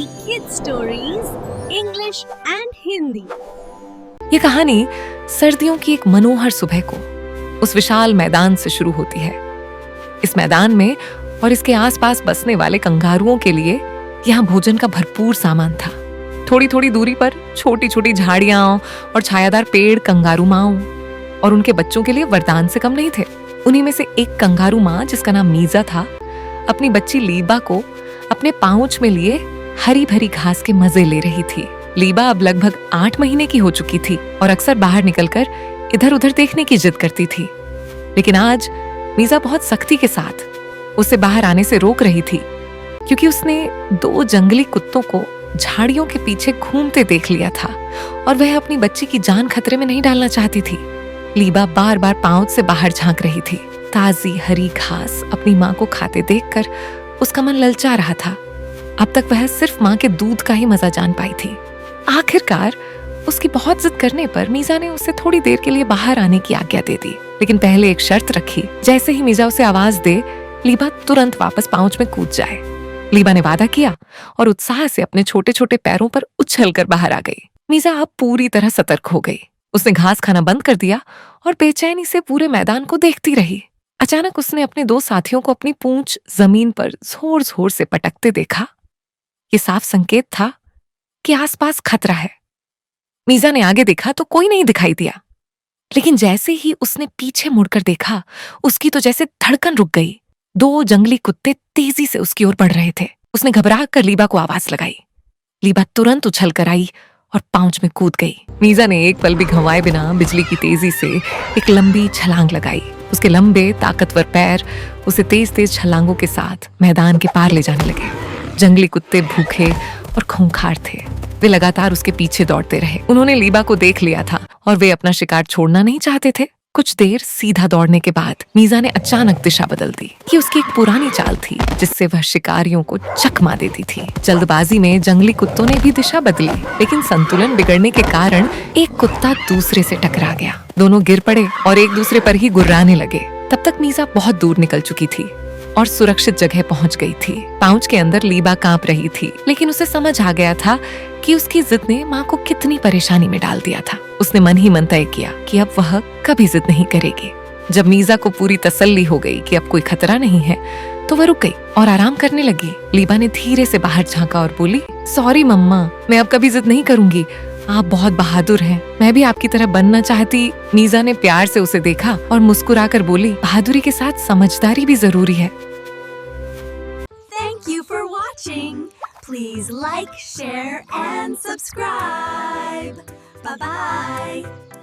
Easy Kids Stories, English and Hindi। ये कहानी सर्दियों की एक मनोहर सुबह को उस विशाल मैदान से शुरू होती है। इस मैदान में और इसके आसपास बसने वाले कंगारुओं के लिए यहाँ भोजन का भरपूर सामान था। थोड़ी थोड़ी दूरी पर छोटी छोटी झाड़ियां और छायादार पेड़ कंगारू माओं और उनके बच्चों के लिए वरदान से कम नहीं थे। उन्हीं में से एक कंगारू माँ, जिसका नाम मीजा था, अपनी बच्ची लीबा को अपने पाउच में लिए हरी भरी घास के मजे ले रही थी। लीबा अब लगभग 8 महीने की हो चुकी थी और अक्सर बाहर निकलकर इधर उधर देखने की जिद करती थी। लेकिन आज मीजा बहुत सख्ती के साथ उसे बाहर आने से रोक रही थी, क्योंकि उसने 2 जंगली कुत्तों को झाड़ियों के पीछे घूमते देख लिया था और वह अपनी बच्ची की जान खतरे में नहीं डालना चाहती थी। लीबा बार बार पाउच से बाहर झांक रही थी। ताजी हरी घास अपनी माँ को खाते देखकर उसका मन ललचा रहा था। अब तक वह सिर्फ माँ के दूध का ही मजा जान पाई थी। आखिरकार उसकी बहुत जिद करने पर मीजा ने उसे थोड़ी देर के लिए बाहर आने की आज्ञा दे दी, लेकिन पहले एक शर्त रखी। जैसे ही मीजा उसे आवाज दे, लीबा तुरंत वापस पाउच में कूद जाए। लीबा ने वादा किया और उत्साह से अपने छोटे छोटे पैरों पर उछलकर बाहर आ गई। मीजा अब पूरी तरह सतर्क हो गई। उसने घास खाना बंद कर दिया और बेचैनी से पूरे मैदान को देखती रही। अचानक उसने अपने 2 साथियों को अपनी पूंछ जमीन पर जोर जोर से पटकते देखा। ये साफ संकेत था कि आसपास खतरा है। मीजा ने आगे देखा तो कोई नहीं दिखाई दिया, लेकिन जैसे ही उसने पीछे मुड़कर देखा, उसकी तो जैसे धड़कन रुक गई। 2 जंगली कुत्ते तेजी से उसकी ओर बढ़ रहे थे। उसने घबरा कर लीबा को आवाज लगाई। लीबा तुरंत उछल कर आई और पाउच में कूद गई। मीजा ने एक पल भी गंवाए बिना बिजली की तेजी से एक लंबी छलांग लगाई। उसके लंबे ताकतवर पैर उसे तेज तेज छलांगों के साथ मैदान के पार ले जाने लगे। जंगली कुत्ते भूखे और खूंखार थे। वे लगातार उसके पीछे दौड़ते रहे। उन्होंने लीबा को देख लिया था और वे अपना शिकार छोड़ना नहीं चाहते थे। कुछ देर सीधा दौड़ने के बाद मीजा ने अचानक दिशा बदल दी। ये उसकी एक पुरानी चाल थी, जिससे वह शिकारियों को चकमा देती थी। जल्दबाजी में जंगली कुत्तों ने भी दिशा बदली, लेकिन संतुलन बिगड़ने के कारण एक कुत्ता दूसरे से टकरा गया। दोनों गिर पड़े और एक दूसरे पर ही गुर्राने लगे। तब तक मीजा बहुत दूर निकल चुकी थी और सुरक्षित जगह पहुंच गई थी। पाउच के अंदर लीबा कांप रही थी, लेकिन उसे समझ आ गया था कि उसकी जिद ने माँ को कितनी परेशानी में डाल दिया था। उसने मन ही मन तय किया कि अब वह कभी जिद नहीं करेगी। जब मीजा को पूरी तसल्ली हो गई कि अब कोई खतरा नहीं है, तो वह रुक गई और आराम करने लगी। लीबा ने धीरे से बाहर झांका और बोली, सॉरी मम्मा, मैं अब कभी जिद नहीं करूंगी। आप बहुत बहादुर हैं। मैं भी आपकी तरह बनना चाहती। मीजा ने प्यार से उसे देखा और मुस्कुराकर बोली, बहादुरी के साथ समझदारी भी जरूरी है। Thank you for watching. Please like, share and subscribe. Bye bye.